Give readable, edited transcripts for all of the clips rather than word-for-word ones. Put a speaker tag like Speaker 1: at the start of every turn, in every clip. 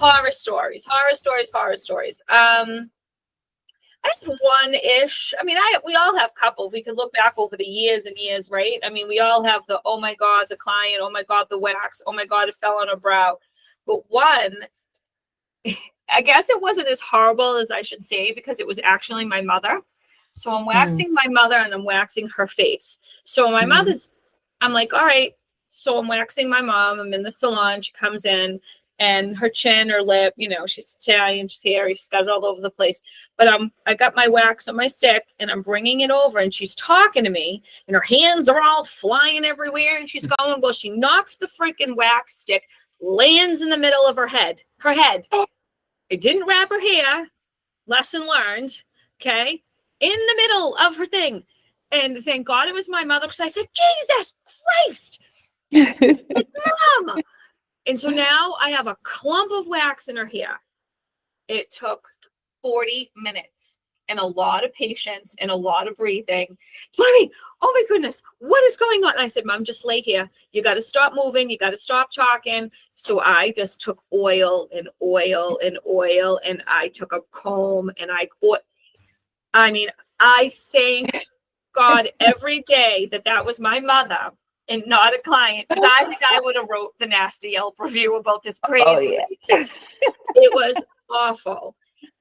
Speaker 1: horror stories. I have one-ish. I mean, we all have couples. We could look back over the years and years, right? I mean, we all have the, oh my God, the client, oh my God, the wax, oh my God, it fell on her brow. But one, I guess it wasn't as horrible as I should say, because it was actually my mother. So I'm waxing my mother and I'm waxing her face. So my mother's, I'm like, all right. So I'm waxing my mom. I'm in the salon. She comes in. And her chin, her lip, you know, she's Italian, she's hairy, she's got it all over the place. But I got my wax on my stick and I'm bringing it over and she's talking to me and her hands are all flying everywhere and she's going, well, she knocks the freaking wax stick, lands in the middle of her head. It didn't wrap her hair. Lesson learned. Okay. In the middle of her thing. And thank God it was my mother, because I said, Jesus Christ, Mom. And so now I have a clump of wax in her hair. It took 40 minutes and a lot of patience and a lot of breathing. Mommy, oh my goodness, what is going on? And I said, Mom, just lay here. You got to stop moving. You got to stop talking. So I just took oil and oil and oil, and I took a comb and I thank God every day that was my mother and not a client, because I think I would have wrote the nasty Yelp review about this crazy.
Speaker 2: Oh, yeah.
Speaker 1: It was awful.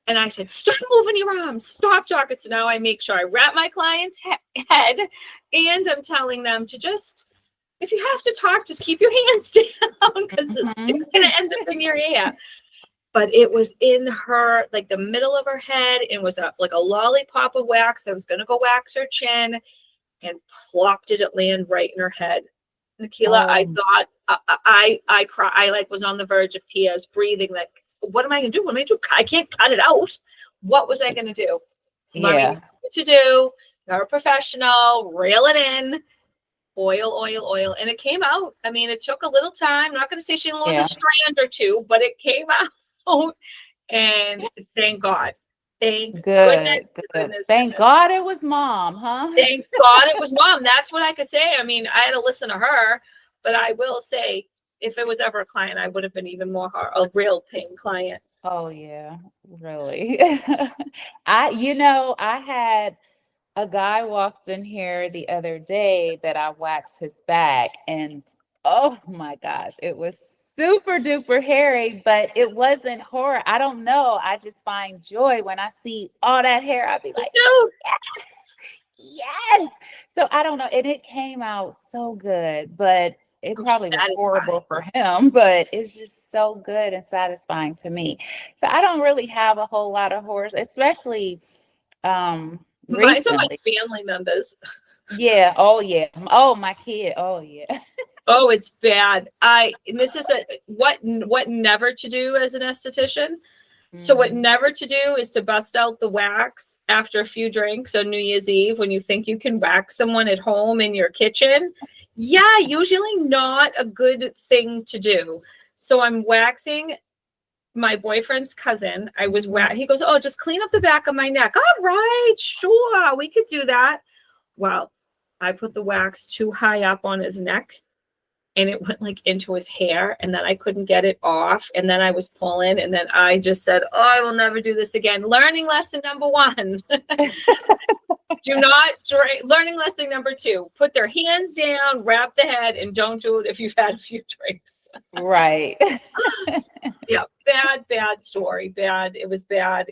Speaker 1: And I said, stop moving your arms, stop talking. So now I make sure I wrap my client's head, and I'm telling them to just, if you have to talk, just keep your hands down, because the stick's going to end up in your ear. But it was in her, like the middle of her head, and was like a lollipop of wax. I was going to go wax her chin, and plop, did it land right in her head. Nikila, I thought, I cried. I like was on the verge of tears, breathing like, what am I going to do? What am I going to do? I can't cut it out. What was I going to do? So Mommy, what to do? You're a professional, reel it in, oil. And it came out. I mean, it took a little time. I'm not going to say she lost a strand or two, but it came out. And thank God. Thank
Speaker 2: goodness. Thank God it was Mom, huh?
Speaker 1: Thank God it was Mom. That's what I could say. I mean, I had to listen to her, but I will say, if it was ever a client, I would have been even more a real paying client.
Speaker 2: Oh yeah, really. I had a guy walked in here the other day that I waxed his back, and oh my gosh, it was super duper hairy, but it wasn't horror. I don't know. I just find joy when I see all that hair. I'd be like, yes. So I don't know. And it came out so good, but it probably was horrible for him, but it's just so good and satisfying to me. So I don't really have a whole lot of horror, especially
Speaker 1: Mine's are my family members.
Speaker 2: Yeah. Oh yeah. Oh, my kid. Oh yeah.
Speaker 1: Oh, it's bad. This is what never to do as an esthetician. So what never to do is to bust out the wax after a few drinks on New Year's Eve when you think you can wax someone at home in your kitchen. Yeah, usually not a good thing to do. So I'm waxing my boyfriend's cousin. He goes, oh, just clean up the back of my neck. All right, sure, we could do that. Well, I put the wax too high up on his neck, and it went like into his hair, and then I couldn't get it off, and then I was pulling, and then I just said, oh, I will never do this again. Learning lesson number 1. Do not drink. Learning lesson number 2, put their hands down, wrap the head, and don't do it if you've had a few drinks.
Speaker 2: Right.
Speaker 1: Yeah, bad story. Bad. It was bad.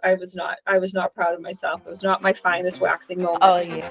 Speaker 1: I was not proud of myself. It was not my finest waxing moment.
Speaker 2: Oh yeah.